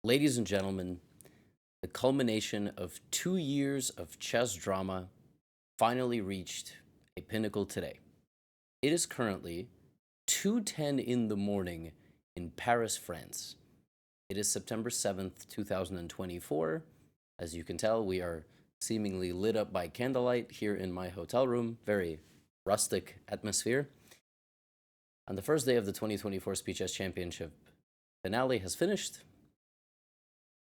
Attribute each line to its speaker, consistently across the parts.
Speaker 1: Ladies and gentlemen, the culmination of 2 years of chess drama finally reached a pinnacle today. It is currently 2:10 in the morning in Paris, France. It is September 7th, 2024. As you can tell, we are seemingly lit up by candlelight here in my hotel room. Very rustic atmosphere. On the first day of the 2024 Speed Chess Championship finale has finished.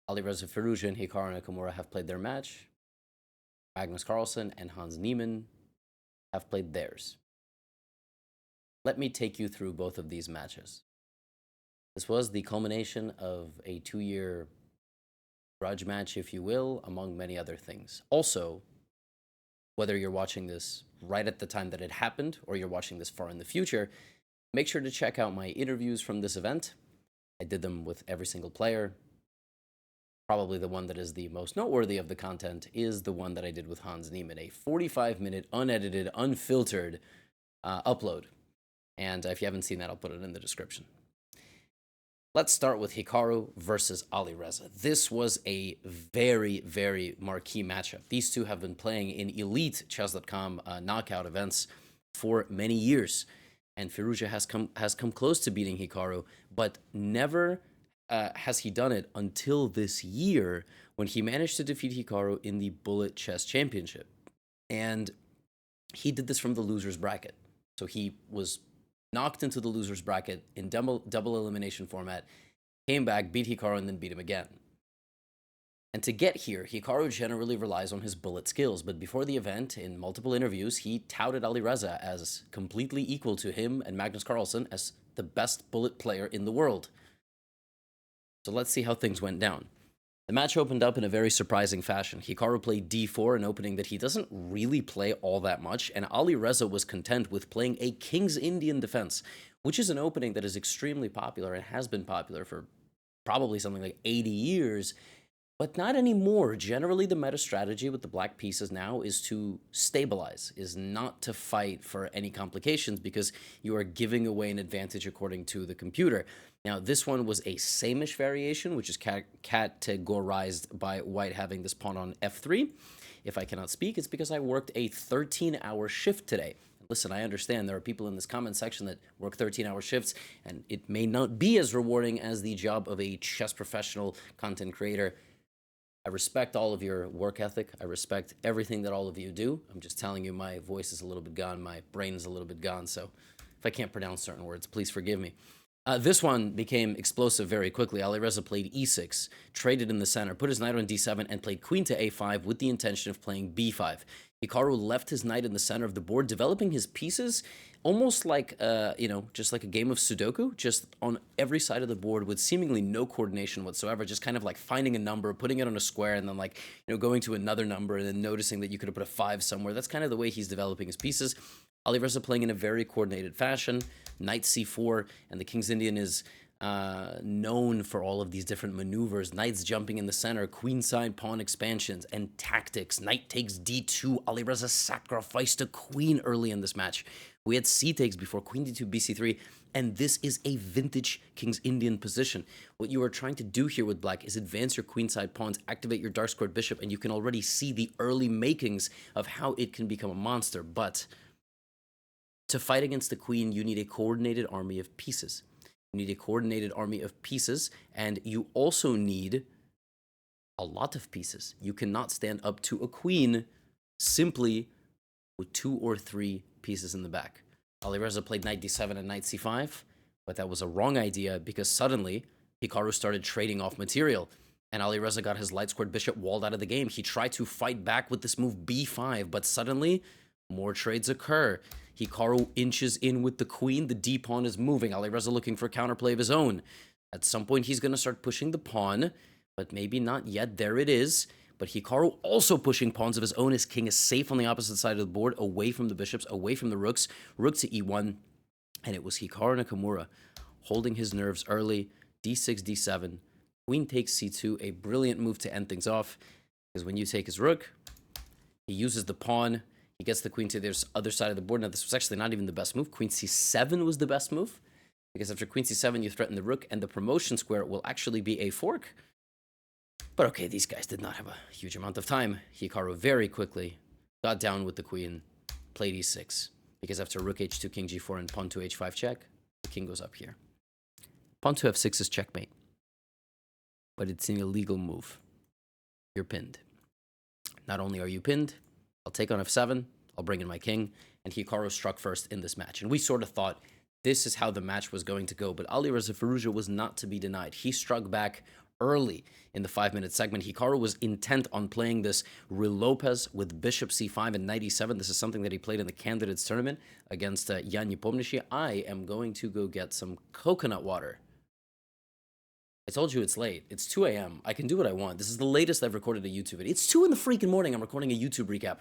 Speaker 1: Alireza Firouzja and Hikaru Nakamura have played their match. Magnus Carlsen and Hans Niemann have played theirs. Let me take you through both of these matches. This was the culmination of a 2-year grudge match, if you will, among many other things. Also, whether you're watching this right at the time that it happened or you're watching this far in the future, make sure to check out my interviews from this event. I did them with every single player. Probably the one that is the most noteworthy of the content is the one that I did with Hans Niemann, a 45-minute, unedited, unfiltered upload. And if you haven't seen that, I'll put it in the description. Let's start with Hikaru versus Alireza. This was a very, very marquee matchup. These two have been playing in elite chess.com knockout events for many years. And Firouzja has come close to beating Hikaru, but never has he done it until this year when he managed to defeat Hikaru in the Bullet Chess Championship. And he did this from the loser's bracket. So he was knocked into the loser's bracket in double elimination format, came back, beat Hikaru, and then beat him again. And to get here, Hikaru generally relies on his bullet skills, but before the event, in multiple interviews, he touted Alireza as completely equal to him and Magnus Carlsen as the best bullet player in the world. So let's see how things went down. The match opened up in a very surprising fashion. Hikaru played d4, an opening that he doesn't really play all that much, and Alireza was content with playing a King's Indian defense, which is an opening that is extremely popular and has been popular for probably something like 80 years, but not anymore. Generally, the meta strategy with the black pieces now is to stabilize, is not to fight for any complications because you are giving away an advantage according to the computer. Now, this one was a same-ish variation, which is categorized by white having this pawn on f3. If I cannot speak, it's because I worked a 13-hour shift today. Listen, I understand there are people in this comment section that work 13-hour shifts, and it may not be as rewarding as the job of a chess professional content creator. I respect all of your work ethic. I respect everything that all of you do. I'm just telling you my voice is a little bit gone. My brain is a little bit gone. So if I can't pronounce certain words, please forgive me. This one became explosive very quickly. Alireza played e6, traded in the center, put his knight on d7, and played queen to a5 with the intention of playing b5. Hikaru left his knight in the center of the board, developing his pieces almost like, just like a game of Sudoku, just on every side of the board with seemingly no coordination whatsoever, just kind of like finding a number, putting it on a square, and then going to another number, and then noticing that you could have put a 5 somewhere. That's kind of the way he's developing his pieces. Alireza playing in a very coordinated fashion, knight c4, and the King's Indian is known for all of these different maneuvers. Knights jumping in the center, queenside pawn expansions, and tactics. Knight takes d2. Alireza sacrificed a queen early in this match. We had c takes before, queen d2, bc3, and this is a vintage King's Indian position. What you are trying to do here with black is advance your queenside pawns, activate your dark squared bishop, and you can already see the early makings of how it can become a monster. But to fight against the queen, you need a coordinated army of pieces. You need a coordinated army of pieces, and you also need a lot of pieces. You cannot stand up to a queen simply with 2 or 3 pieces in the back. Alireza played knight d7 and knight c5, but that was a wrong idea because suddenly Hikaru started trading off material, and Alireza got his light squared bishop walled out of the game. He tried to fight back with this move b5, but suddenly more trades occur. Hikaru inches in with the queen. The d-pawn is moving. Alireza looking for counterplay of his own. At some point, he's going to start pushing the pawn, but maybe not yet. There it is. But Hikaru also pushing pawns of his own. His king is safe on the opposite side of the board, away from the bishops, away from the rooks. Rook to e1. And it was Hikaru Nakamura holding his nerves early. d6, d7. Queen takes c2. A brilliant move to end things off. Because when you take his rook, he uses the pawn. He gets the queen to the other side of the board. Now, this was actually not even the best move. Queen c7 was the best move, because after queen c7, you threaten the rook, and the promotion square will actually be a fork. But okay, these guys did not have a huge amount of time. Hikaru very quickly got down with the queen, played e6. Because after rook h2, king g4, and pawn to h5 check, the king goes up here. Pawn to f6 is checkmate. But it's an illegal move. You're pinned. Not only are you pinned, I'll take on f7, I'll bring in my king, and Hikaru struck first in this match. And we sort of thought this is how the match was going to go, but Alireza Firouzja was not to be denied. He struck back early in the 5-minute segment. Hikaru was intent on playing this Ruy Lopez with bishop c5 and knight e7. This is something that he played in the candidates tournament against Jan Nepomniachtchi. I am going to go get some coconut water. I told you it's late. It's 2 a.m. I can do what I want. This is the latest I've recorded a YouTube video. It's 2 in the freaking morning. I'm recording a YouTube recap.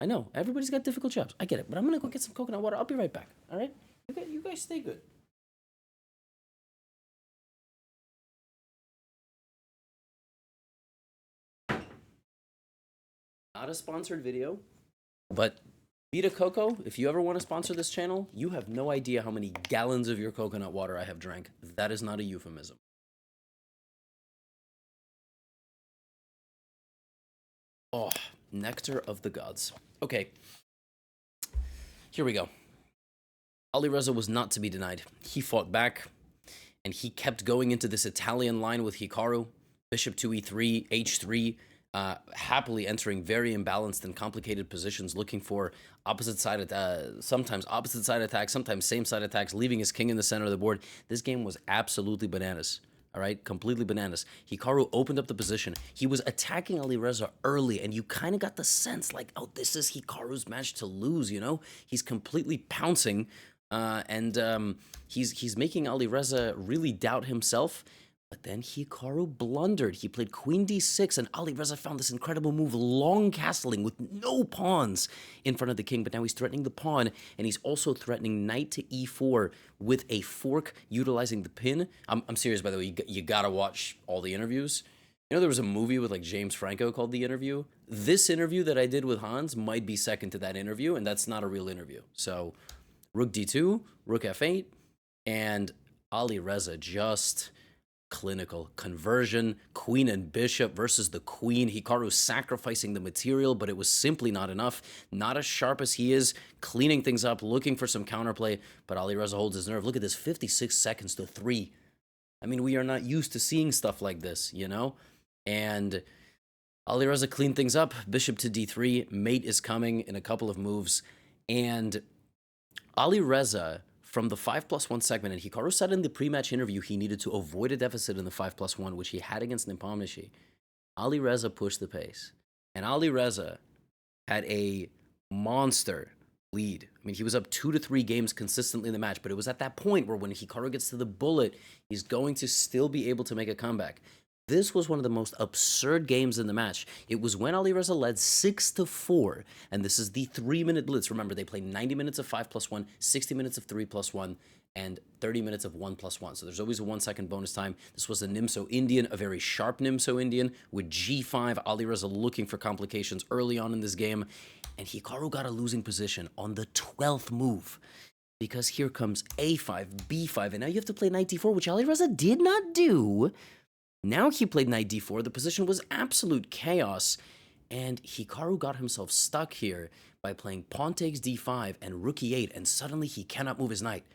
Speaker 1: I know. Everybody's got difficult jobs. I get it. But I'm going to go get some coconut water. I'll be right back. All right? You guys stay good. Not a sponsored video, but Vita Coco, if you ever want to sponsor this channel, you have no idea how many gallons of your coconut water I have drank. That is not a euphemism. Oh, nectar of the gods. Okay, here we go. Alireza was not to be denied. He fought back, and he kept going into this Italian line with Hikaru. Bishop to e3, h3, happily entering very imbalanced and complicated positions, looking for sometimes opposite side attacks, sometimes same side attacks, leaving his king in the center of the board. This game was absolutely bananas. All right, completely bananas. Hikaru opened up the position. He was attacking Alireza early, and you kind of got the sense like, oh, this is Hikaru's match to lose, you know? He's completely pouncing, and he's making Alireza really doubt himself. But then Hikaru blundered. He played queen d6, and Alireza found this incredible move, long castling with no pawns in front of the king. But now he's threatening the pawn, and he's also threatening knight to e4 with a fork, utilizing the pin. I'm serious, by the way. You gotta watch all the interviews. You know, there was a movie with like James Franco called The Interview. This interview that I did with Hans might be second to that interview, and that's not a real interview. So, rook d2, rook f8, and Alireza just clinical conversion, queen and bishop versus the queen. Hikaru sacrificing the material, but it was simply not enough. Not as sharp as he is, cleaning things up, looking for some counterplay, but Alireza holds his nerve. Look at this, 56 seconds to 3. I mean, we are not used to seeing stuff like this, you know? And Alireza cleaned things up, bishop to d3, mate is coming in a couple of moves, and Alireza, from the 5+1 segment, and Hikaru said in the pre-match interview he needed to avoid a deficit in the 5+1, which he had against Nepomniachtchi. Alireza pushed the pace, and Alireza had a monster lead. I mean, he was up 2 to 3 games consistently in the match, but it was at that point where when Hikaru gets to the bullet, he's going to still be able to make a comeback. This was one of the most absurd games in the match. It was when Alireza led 6-4, and this is the 3-minute blitz. Remember, they played 90 minutes of 5+1, 60 minutes of 3+1, and 30 minutes of 1+1. So there's always a 1-second bonus time. This was a Nimso Indian, a very sharp Nimso Indian, with G5. Alireza looking for complications early on in this game, and Hikaru got a losing position on the 12th move, because here comes A5, B5, and now you have to play knight D4, which Alireza did not do. Now he played knight d4. The position was absolute chaos, and Hikaru got himself stuck here by playing pawn takes d5 and rook e8, and suddenly he cannot move his knight.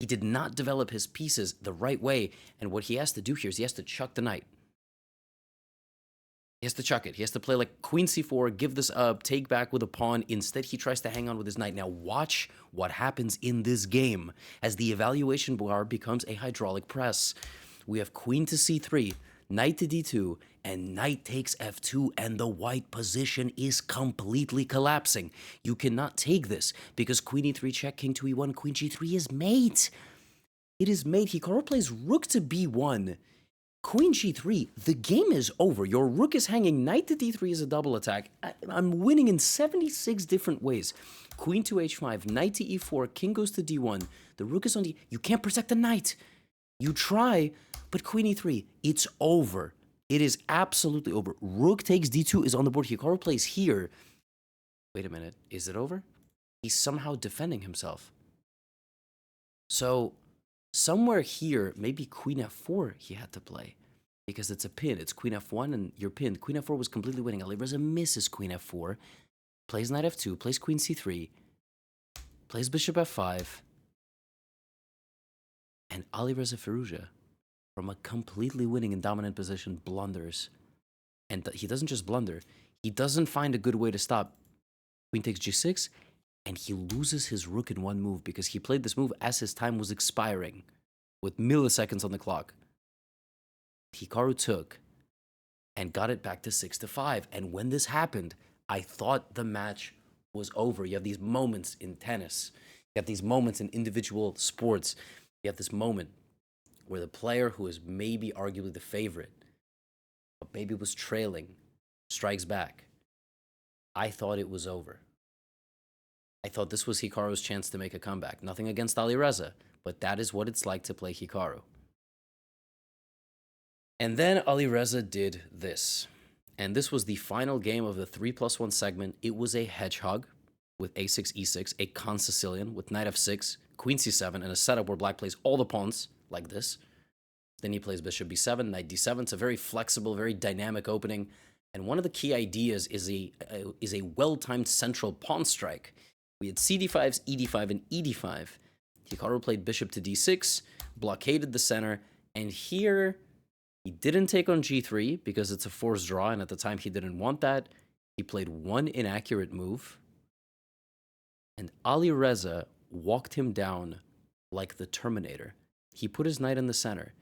Speaker 1: He did not develop his pieces the right way, and what he has to do here is he has to chuck the knight. He has to chuck it. He has to play like queen c4, give this up, take back with a pawn. Instead, he tries to hang on with his knight. Now watch what happens in this game as the evaluation bar becomes a hydraulic press. We have queen to c3, knight to d2, and knight takes f2, and the white position is completely collapsing. You cannot take this, because queen e3 check, king to e1, queen g3 is mate. It is mate. Hikaru plays rook to b1, queen g3. The game is over. Your rook is hanging. Knight to d3 is a double attack. I'm winning in 76 different ways. Queen to h5, knight to e4, king goes to d1. The rook is on d... You can't protect the knight. You try, but queen e3, it's over. It is absolutely over. Rook takes d2 is on the board. Hikaru plays here. Wait a minute. Is it over? He's somehow defending himself. So, somewhere here, maybe queen f4 he had to play. because it's a pin. It's queen f1 and you're pinned. Queen f4 was completely winning. Alireza misses queen f4, plays knight f2, plays queen c3, plays bishop f5, and Alireza Firouzja, from a completely winning and dominant position, blunders. And he doesn't just blunder, he doesn't find a good way to stop. Queen takes g6, and he loses his rook in one move because he played this move as his time was expiring with milliseconds on the clock. Hikaru took and got it back to 6-5. And when this happened, I thought the match was over. You have these moments in tennis. You have these moments in individual sports. You have this moment where the player who is maybe arguably the favorite, but maybe was trailing, strikes back. I thought it was over. I thought this was Hikaru's chance to make a comeback. Nothing against Alireza, but that is what it's like to play Hikaru. And then Alireza did this. And this was the final game of the 3+1 segment. It was a hedgehog with a6, e6, a con Sicilian with knight f6, queen c7, and a setup where black plays all the pawns like this. Then he plays bishop b7, knight d7. It's a very flexible, very dynamic opening. And one of the key ideas is a well-timed central pawn strike. We had cd5s, ed5, and ed5. Hikaru played bishop to d6, blockaded the center, and here he didn't take on g3 because it's a forced draw, and at the time he didn't want that. He played one inaccurate move, and Alireza walked him down like the Terminator. He put his knight in the center.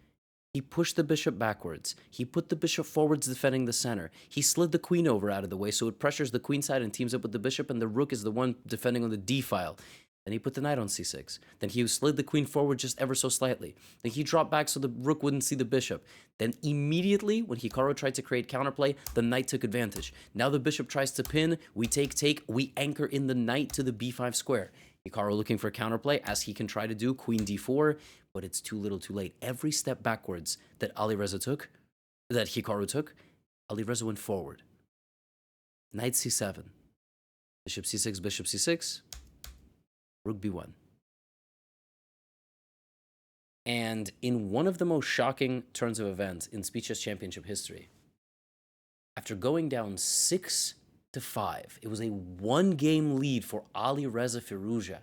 Speaker 1: He pushed the bishop backwards. He put the bishop forwards defending the center. He slid the queen over out of the way so it pressures the queen side and teams up with the bishop, and the rook is the one defending on the d file. Then he put the knight on c6. Then he slid the queen forward just ever so slightly. Then he dropped back so the rook wouldn't see the bishop. Then immediately, when Hikaru tried to create counterplay, the knight took advantage. Now the bishop tries to pin. We take, we anchor in the knight to the b5 square. Hikaru looking for counterplay, as he can try to do, queen d4, but it's too little too late. Every step backwards that Hikaru took, Alireza went forward. Knight c7. Bishop c6, bishop c6. Rook b1. And in one of the most shocking turns of events in Speed Chess Championship history, after going down 6-5, it was a one-game lead for Alireza Firouzja.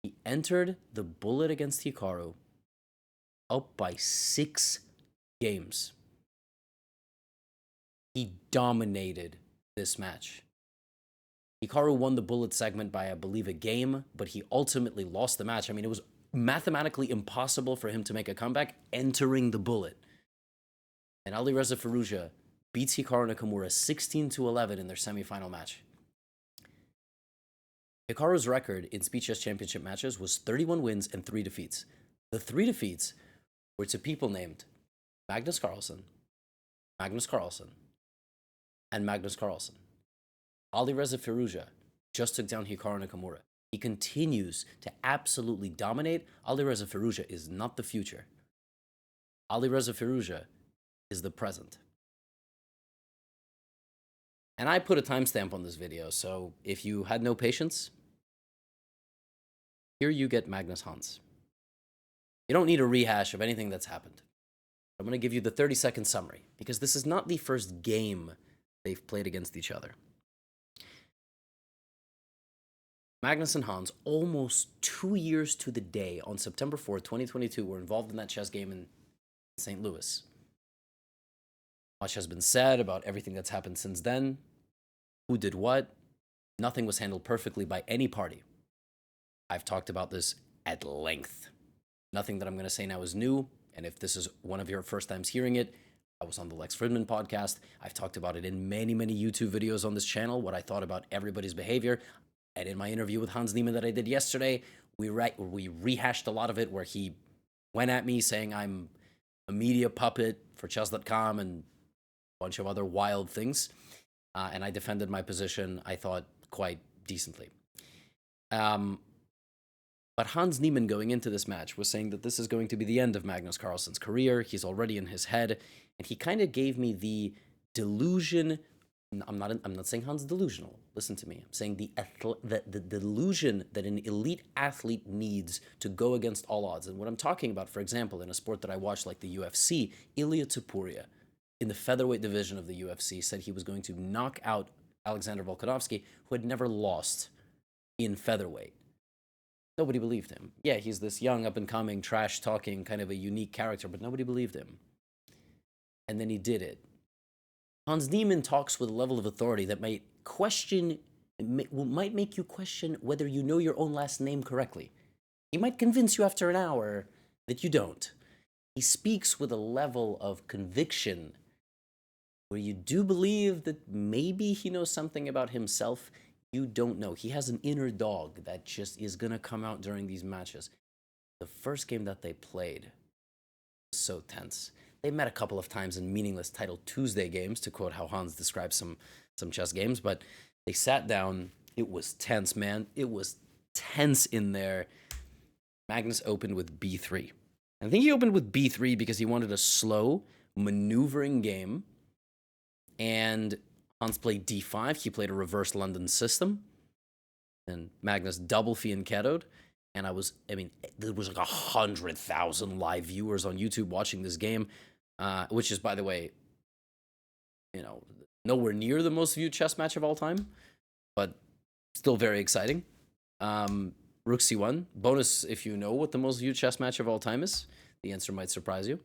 Speaker 1: He entered the bullet against Hikaru up by 6 games. He dominated this match. Hikaru won the bullet segment by, I believe, a game, but he ultimately lost the match. I mean, it was mathematically impossible for him to make a comeback entering the bullet. And Alireza Firouzja beats Hikaru Nakamura 16-11 in their semifinal match. Hikaru's record in Speed Chess Championship matches was 31 wins and 3 defeats. The 3 defeats were to people named Magnus Carlsen, Magnus Carlsen, and Magnus Carlsen. Alireza Firouzja just took down Hikaru Nakamura. He continues to absolutely dominate. Alireza Firouzja is not the future. Alireza Firouzja is the present. And I put a timestamp on this video, so if you had no patience, here you get Magnus Hans. You don't need a rehash of anything that's happened. I'm going to give you the 30-second summary, because this is not the first game they've played against each other. Magnus and Hans, almost 2 years to the day, on September 4th, 2022, were involved in that chess game in St. Louis. Much has been said about everything that's happened since then. Who did what? Nothing was handled perfectly by any party. I've talked about this at length. Nothing that I'm going to say now is new, and if this is one of your first times hearing it, I was on the Lex Fridman podcast. I've talked about it in many, many YouTube videos on this channel, what I thought about everybody's behavior. And in my interview with Hans Niemann that I did yesterday, we rehashed a lot of it, where he went at me saying I'm a media puppet for chess.com and a bunch of other wild things. And I defended my position, I thought, quite decently. But Hans Niemann, going into this match, was saying that this is going to be the end of Magnus Carlsen's career. He's already in his head. And he kind of gave me the delusion I'm not saying Hans delusional. Listen to me. I'm saying the delusion that an elite athlete needs to go against all odds. And what I'm talking about, for example, in a sport that I watch like the UFC, Ilia Topuria in the featherweight division of the UFC said he was going to knock out Alexander Volkanovski, who had never lost in featherweight. Nobody believed him. Yeah, he's this young, up-and-coming, trash-talking, kind of a unique character, but nobody believed him. And then he did it. Hans Niemann talks with a level of authority that might make you question whether you know your own last name correctly. He might convince you after an hour that you don't. He speaks with a level of conviction where you do believe that maybe he knows something about himself you don't know. He has an inner dog that just is going to come out during these matches. The first game that they played was so tense. They met a couple of times in meaningless Title Tuesday games, to quote how Hans describes some chess games, but they sat down. It was tense, man. It was tense in there. Magnus opened with b3. I think he opened with b3 because he wanted a slow, maneuvering game. And Hans played d5. He played a reverse London system. And Magnus double fianchettoed. And there was like 100,000 live viewers on YouTube watching this game, which is, by the way, nowhere near the most viewed chess match of all time, but still very exciting. Rook c1. Bonus if you know what the most viewed chess match of all time is. The answer might surprise you.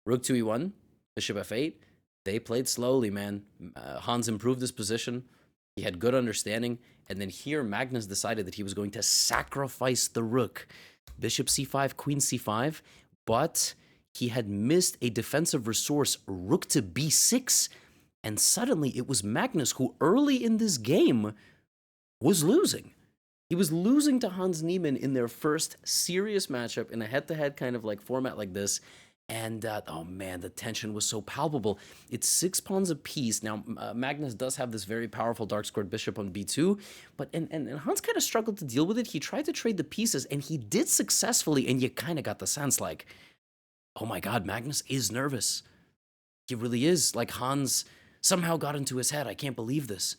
Speaker 1: Rook 2e1. Bishop f8. They played slowly, man. Hans improved his position. He had good understanding. And then here, Magnus decided that he was going to sacrifice the rook. Bishop c5, queen c5. But he had missed a defensive resource, rook to b6. And suddenly, it was Magnus who, early in this game, was losing. He was losing to Hans Niemann in their first serious matchup in a head-to-head kind of like format like this. And, oh man, the tension was so palpable. It's 6 pawns apiece. Now, Magnus does have this very powerful dark-squared bishop on b2, but and Hans kind of struggled to deal with it. He tried to trade the pieces, and he did successfully, and you kind of got the sense like, oh my god, Magnus is nervous. He really is. Like, Hans somehow got into his head. I can't believe this,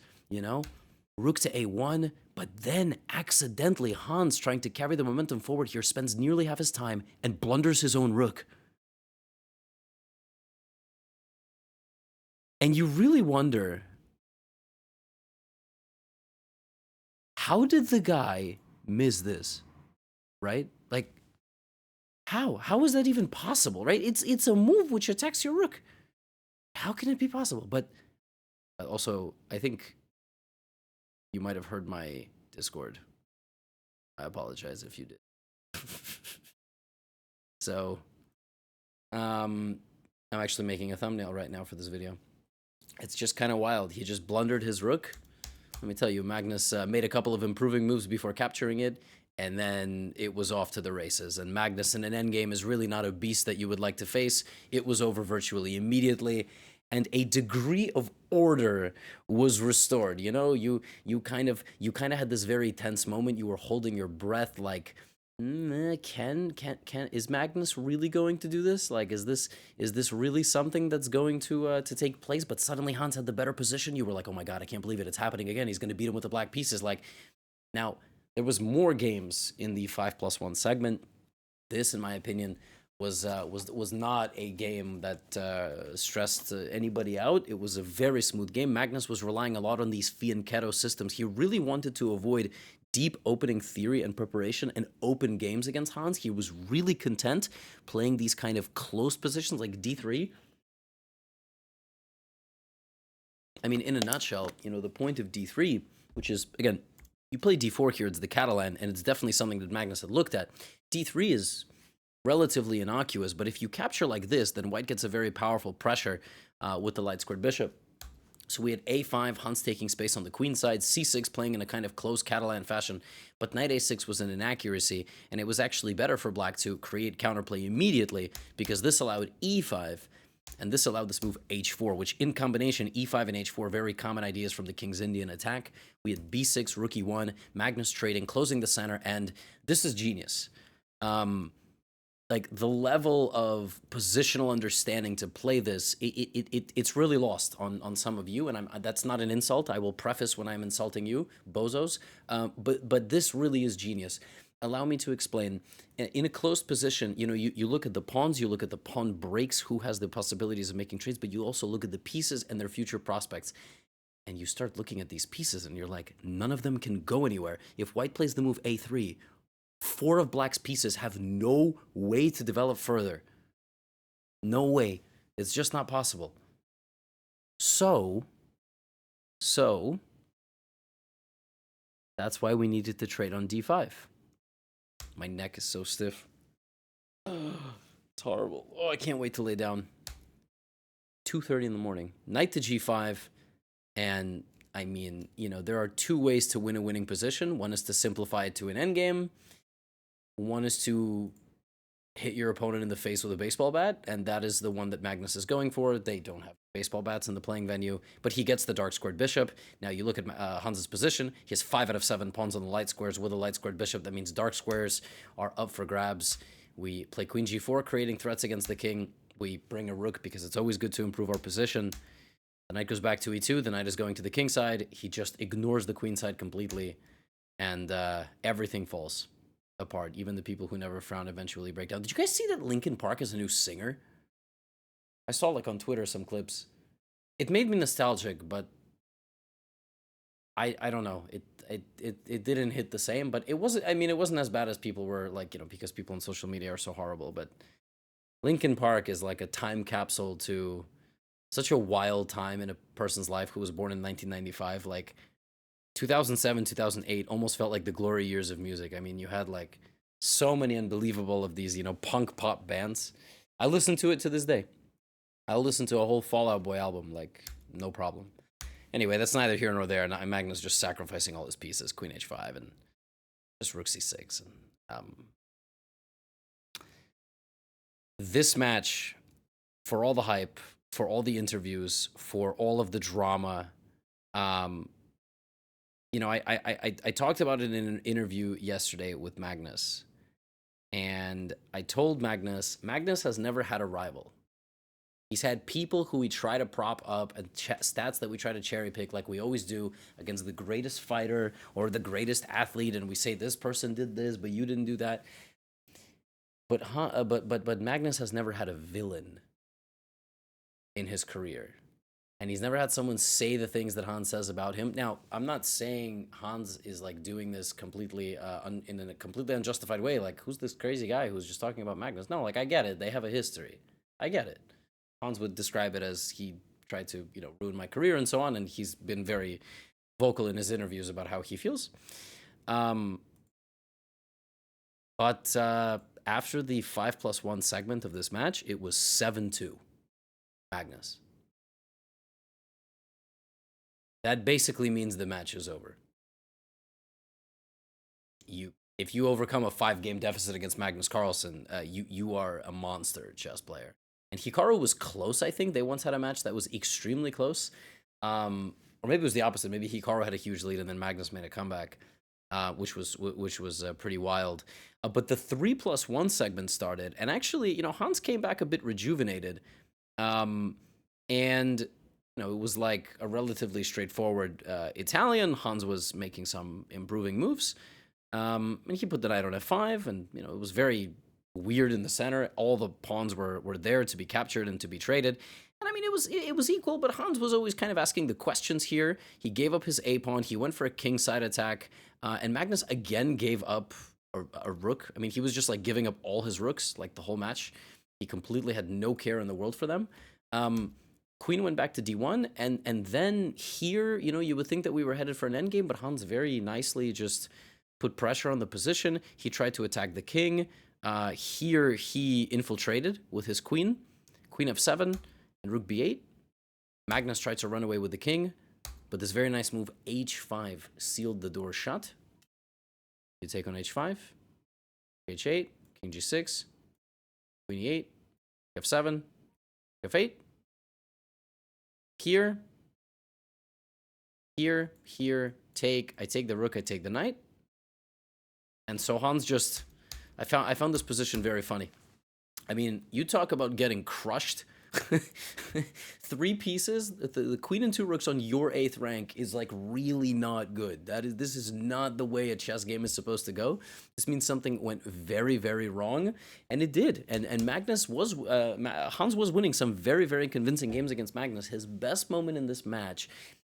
Speaker 1: Rook to a1, but then accidentally Hans, trying to carry the momentum forward here, spends nearly half his time and blunders his own rook. And you really wonder, how did the guy miss this, right? Like, how? How is that even possible, right? It's a move which attacks your rook. How can it be possible? But also, I think you might have heard my Discord. I apologize if you did. So, I'm actually making a thumbnail right now for this video. It's just kind of wild. He just blundered his rook. Let me tell you, Magnus made a couple of improving moves before capturing it, and then it was off to the races. And Magnus in an endgame is really not a beast that you would like to face. It was over virtually immediately, and a degree of order was restored. You kind of had this very tense moment. You were holding your breath, like, is Magnus really going to do this? Like, is this really something that's going to take place? But suddenly Hans had the better position. You were like, oh my god, I can't believe it. It's happening again. He's going to beat him with the black pieces. Like, now, there was more games in the 5+1 segment. This, in my opinion, was not a game that stressed anybody out. It was a very smooth game. Magnus was relying a lot on these fianchetto systems. He really wanted to avoid deep opening theory and preparation and open games against Hans. He was really content playing these kind of close positions like d3. I mean, in a nutshell, the point of d3, which is, again, you play d4 here, it's the Catalan, and it's definitely something that Magnus had looked at. d3 is relatively innocuous, but if you capture like this, then white gets a very powerful pressure with the light-squared bishop. So we had a5, Hans taking space on the queen side, c6 playing in a kind of close Catalan fashion, but knight a6 was an inaccuracy, and it was actually better for black to create counterplay immediately, because this allowed e5, and this allowed this move h4, which in combination, e5 and h4, very common ideas from the King's Indian attack. We had b6, rook e1, Magnus trading, closing the center, and this is genius. like the level of positional understanding to play this, it's really lost on some of you, and that's not an insult. I will preface when I'm insulting you, bozos. But this really is genius. Allow me to explain. In a closed position, you look at the pawns, you look at the pawn breaks, who has the possibilities of making trades, but you also look at the pieces and their future prospects. And you start looking at these pieces, and you're like, none of them can go anywhere. If white plays the move a3, 4 of black's pieces have no way to develop further. No way. It's just not possible. So that's why we needed to trade on d5. My neck is so stiff. It's horrible. Oh, I can't wait to lay down. 2:30 in the morning. Knight to g5. And I mean, there are 2 ways to win a winning position. One is to simplify it to an endgame. One is to hit your opponent in the face with a baseball bat, and that is the one that Magnus is going for. They don't have baseball bats in the playing venue, but he gets the dark squared bishop. Now you look at Hans's position. He has 5 out of 7 pawns on the light squares with a light squared bishop. That means dark squares are up for grabs. We play queen g4, creating threats against the king. We bring a rook because it's always good to improve our position. The knight goes back to e2. The knight is going to the king side. He just ignores the queen side completely, and everything falls apart. Even the people who never frown eventually break down. Did you guys see that Linkin Park is a new singer? I saw like on Twitter some clips. It made me nostalgic, but I don't know. It didn't hit the same, but it wasn't. I mean, it wasn't as bad as people were like, because people on social media are so horrible. But Linkin Park is like a time capsule to such a wild time in a person's life who was born in 1995. Like 2007, 2008 almost felt like the glory years of music. I mean, you had like so many unbelievable of these, punk pop bands. I listen to it to this day. I'll listen to a whole Fall Out Boy album, like, no problem. Anyway, that's neither here nor there. And Magnus just sacrificing all his pieces, queen h5 and just rook c6. And this match, for all the hype, for all the interviews, for all of the drama, I talked about it in an interview yesterday with Magnus, and I told Magnus has never had a rival. He's had people who we try to prop up and stats that we try to cherry pick like we always do against the greatest fighter or the greatest athlete, and we say this person did this, but you didn't do that. But Magnus has never had a villain in his career. And he's never had someone say the things that Hans says about him. Now, I'm not saying Hans is like doing this completely in a completely unjustified way. Like, who's this crazy guy who's just talking about Magnus? No, like, I get it. They have a history. I get it. Hans would describe it as he tried to, ruin my career and so on. And he's been very vocal in his interviews about how he feels. But after the 5+1 segment of this match, it was 7-2 Magnus. That basically means the match is over. If you overcome a 5-game deficit against Magnus Carlsen, you are a monster chess player. And Hikaru was close, I think. They once had a match that was extremely close. Or maybe it was the opposite. Maybe Hikaru had a huge lead and then Magnus made a comeback, which was pretty wild. But the 3+1 segment started, and actually, Hans came back a bit rejuvenated. And it was like a relatively straightforward Italian. Hans was making some improving moves. And he put the knight on f5, and it was very weird in the center. All the pawns were there to be captured and to be traded. And I mean, it was equal, but Hans was always kind of asking the questions here. He gave up his a pawn. He went for a king side attack, and Magnus again gave up a rook. I mean, he was just like giving up all his rooks like the whole match. He completely had no care in the world for them. Queen went back to d1, and then here, you would think that we were headed for an endgame, but Hans very nicely just put pressure on the position. He tried to attack the king. Here, he infiltrated with his queen. Queen f7 and rook b8. Magnus tried to run away with the king, but this very nice move, h5, sealed the door shut. You take on h5, h8, king g6, queen e8, f7, f8. Here, take. I take the rook, I take the knight. And so Hans just, I found this position very funny. I mean, you talk about getting crushed. Three pieces, the queen and two rooks on your 8th rank is like really not good. This is not the way a chess game is supposed to go. This means something went very, very wrong, and it did. And Magnus was Hans was winning some very, very convincing games against Magnus. His best moment in this match,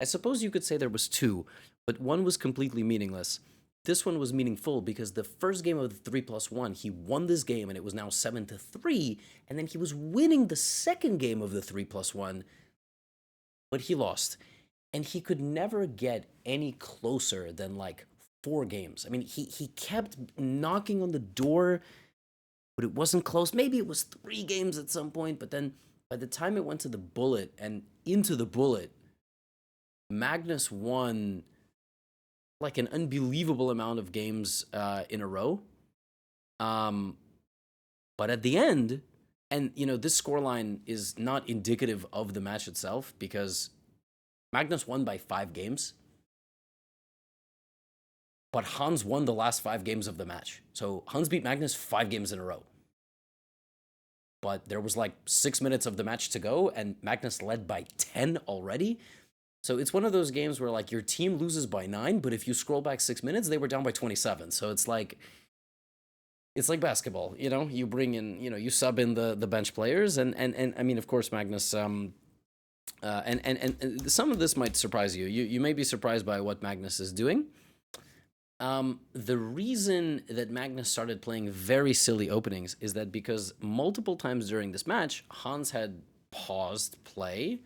Speaker 1: I suppose you could say there was two, but one was completely meaningless. This one was meaningful because the first game of the 3+1, he won this game and it was now 7-3, and then he was winning the second game of the 3+1, but he lost. And he could never get any closer than like 4 games. I mean, he kept knocking on the door, but it wasn't close. Maybe it was 3 games at some point, but then by the time it went to the bullet and into the bullet, Magnus won like an unbelievable amount of games in a row. But at the end, and you know, this scoreline is not indicative of the match itself because Magnus won by 5 games, but Hans won the last 5 games of the match. So Hans beat Magnus 5 games in a row. But there was like 6 minutes of the match to go, and Magnus led by 10 already. So it's one of those games where like your team loses by 9, but if you scroll back 6 minutes, they were down by 27. So it's like basketball, you know. You bring in, you know, you sub in the bench players, and I mean, of course, Magnus. And some of this might surprise you. You may be surprised by what Magnus is doing. The reason that Magnus started playing very silly openings is that because multiple times during this match, Hans had paused play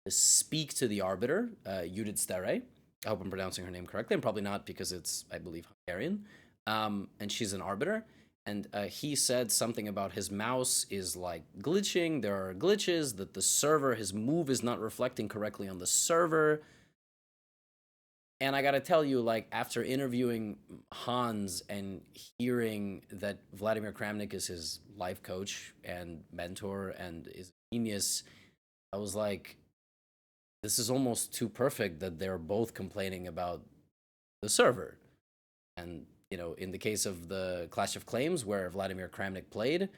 Speaker 1: to speak to the arbiter, Judith Stare. I hope I'm pronouncing her name correctly. I'm probably not because it's, I believe, Hungarian. And she's an arbiter. And he said something about his mouse is like glitching. There are glitches, that the server, his move is not reflecting correctly on the server. And I gotta tell you, like, after interviewing Hans and hearing that Vladimir Kramnik is his life coach and mentor and is a genius, I was like, this is almost too perfect that they're both complaining about the server. And, you know, in the case of the Clash of Claims where Vladimir Kramnik played,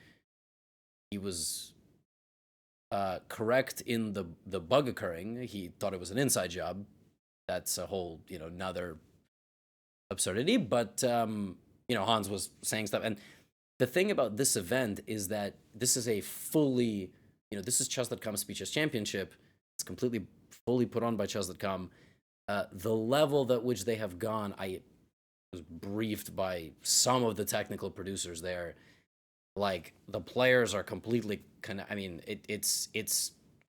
Speaker 1: he was correct in the bug occurring. He thought it was an inside job. That's a whole, you know, another absurdity. But, you know, Hans was saying stuff. And the thing about this event is that this is a fully, you know, this is Chess.com's Speed Chess Championship. It's completely fully put on by Chess.com. The level at which they have gone, I was briefed by some of the technical producers there. Like, the players are completely, I mean, it's,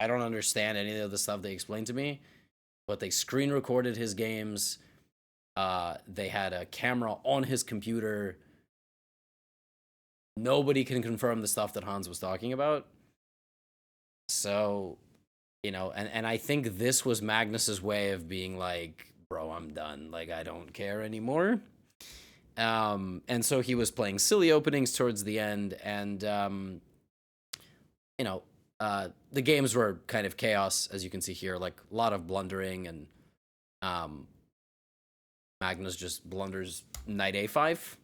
Speaker 1: I don't understand any of the stuff they explained to me, but they screen recorded his games. They had a camera on his computer. Nobody can confirm the stuff that Hans was talking about. So, you know, and I think this was Magnus's way of being like, bro, I'm done. Like, I don't care anymore. And so he was playing silly openings towards the end, and, you know, the games were kind of chaos, as you can see here, like a lot of blundering, and Magnus just blunders knight a5,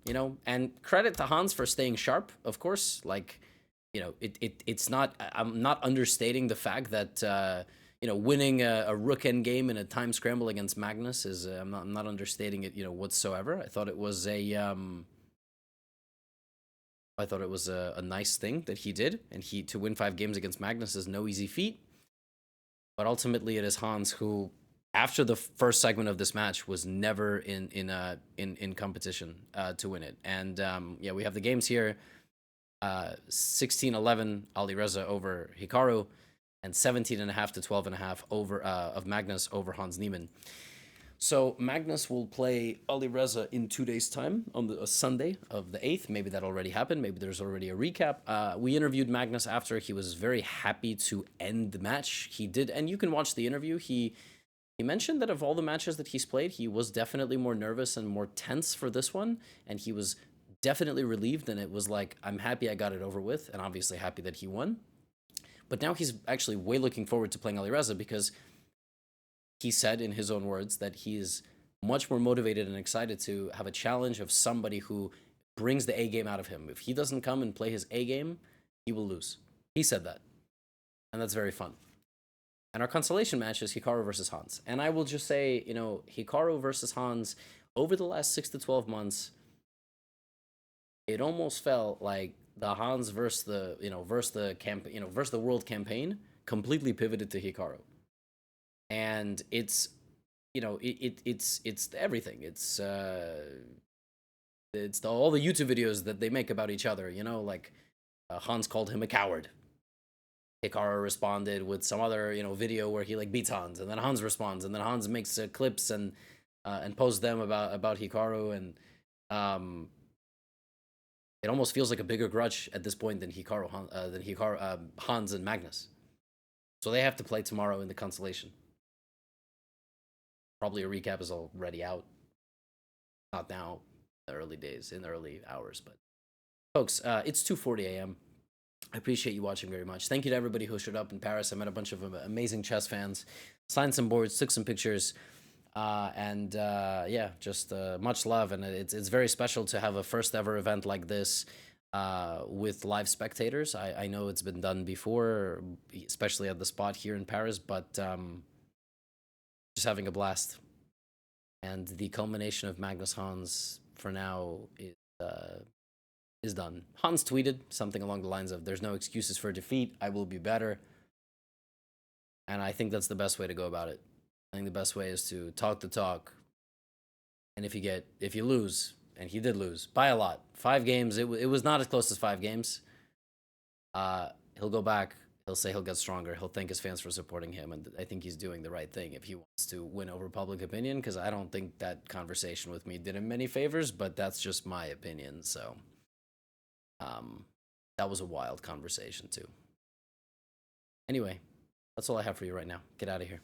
Speaker 1: you know, and credit to Hans for staying sharp, of course. Like, you know, it's not, I'm not understating the fact that, you know, winning a rook endgame in a time scramble against Magnus is, I'm not understating it, you know, whatsoever. I thought it was a nice thing that he did, and to win 5 games against Magnus is no easy feat. But ultimately, it is Hans who, after the first segment of this match, was never in competition to win it. And yeah, we have the games here: 16-11 Alireza over Hikaru, and 17.5 to 12.5 over of Magnus over Hans Niemann. So Magnus will play Alireza in 2 days' time on a Sunday of the 8th. Maybe that already happened. Maybe there's already a recap. We interviewed Magnus after. He was very happy to end the match. He did, and you can watch the interview. He mentioned that of all the matches that he's played, he was definitely more nervous and more tense for this one, and he was definitely relieved, and it was like, I'm happy I got it over with, and obviously happy that he won. But now he's actually way looking forward to playing Alireza, because he said in his own words that he is much more motivated and excited to have a challenge of somebody who brings the A game out of him. If he doesn't come and play his A game, he will lose. He said that. And that's very fun. And our consolation match is Hikaru versus Hans. And I will just say, you know, Hikaru versus Hans, over the last 6 to 12 months, it almost felt like the Hans versus the, versus the world campaign completely pivoted to Hikaru. And it's, it's everything. It's all the YouTube videos that they make about each other, like Hans called him a coward. Hikaru responded with some other, video where he like beats Hans, and then Hans responds, and then Hans makes clips and posts them about Hikaru, and it almost feels like a bigger grudge at this point than Hans and Magnus. So they have to play tomorrow in the consolation. Probably a recap is already out. Not now, in the early days, in the early hours, but folks, it's 2:40 a.m. I appreciate you watching very much. Thank you to everybody who showed up in Paris. I met a bunch of amazing chess fans, signed some boards, took some pictures, and yeah, just much love. And it's very special to have a first ever event like this with live spectators. I know it's been done before, especially at the spot here in Paris, but just having a blast. And the culmination of Magnus Hans for now is done. Hans tweeted something along the lines of, "There's no excuses for defeat. I will be better." And I think that's the best way to go about it. I think the best way is to talk the talk. And if you lose, and he did lose by a lot, 5 games, it was not as close as 5 games. He'll go back. He'll say he'll get stronger. He'll thank his fans for supporting him. And I think he's doing the right thing if he wants to win over public opinion, because I don't think that conversation with me did him many favors, but that's just my opinion. So that was a wild conversation too. Anyway, that's all I have for you right now. Get out of here.